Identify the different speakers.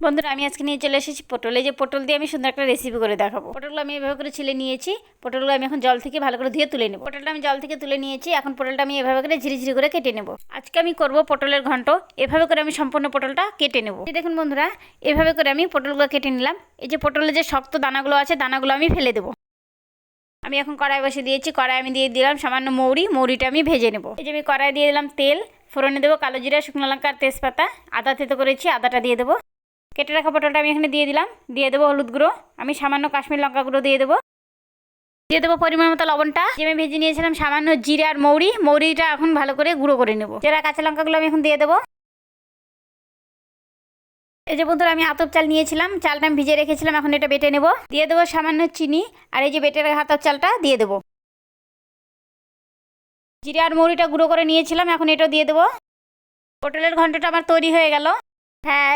Speaker 1: বন্ধুরা আমি আজকে নিয়ে চলে এসেছি পটল। এই যে পটল দিয়ে আমি সুন্দর একটা রেসিপি করে দেখাবো। পটলগুলো আমি এভাবে করে ছিলে নিয়েছি। পটলগুলো আমি এখন জল থেকে ভালো করে ধুয়ে তুলে নেব। পটলটা আমি জল থেকে তুলে নিয়েছি। এখন পটলটা আমি এভাবে করে ঝিরি করে কেটে নেব। আজকে আমি করব পটলের ঘন্ট। এভাবে করে আমি সম্পূর্ণ পটলটা কেটে নেব। এই দেখুন বন্ধুরা, এভাবে করে আমি পটলগুলো কেটে নিলাম। এই যে পটলের যে শক্ত দানাগুলো আছে, দানাগুলো আমি ফেলে দেবো। আমি এখন কড়াই বসে দিয়েছি। কড়াই আমি দিয়ে দিলাম সামান্য মৌরিটা আমি ভেজে নেব। এই যে আমি কড়াই দিয়ে দিলাম তেল, ফোড়নে দেবো কালো জিরা, শুকনো লঙ্কা আর তেজপাতা। আদা থেতো করেছি, আদাটা দিয়ে দেবো। কেটে রাখা পটলটা আমি এখানে দিয়ে দিলাম। দিয়ে দেবো হলুদ গুঁড়ো, আমি সামান্য কাশ্মীর লঙ্কা গুঁড়ো দিয়ে দেবো পরিমাণ মতো লবণটা। যে আমি ভেজে নিয়েছিলাম সামান্য জিরা আর মৌরিটা এখন ভালো করে গুঁড়ো করে নেবো। জিরা কাঁচা লঙ্কাগুলো আমি এখন দিয়ে দেবো। এই যে বন্ধুরা আমি আতপ চাল নিয়েছিলাম, চালটা আমি ভিজে রেখেছিলাম, এখন এটা বেটে নেবো। দিয়ে দেবো সামান্য চিনি, আর এই যে বেটে রাখা আতপ চালটা দিয়ে দেবো। জিরা আর মৌরিটা গুঁড়ো করে নিয়েছিলাম, এখন এটা দিয়ে দেবো। পটলের ঘন্টটা আমার তৈরি হয়ে গেল। হ্যাঁ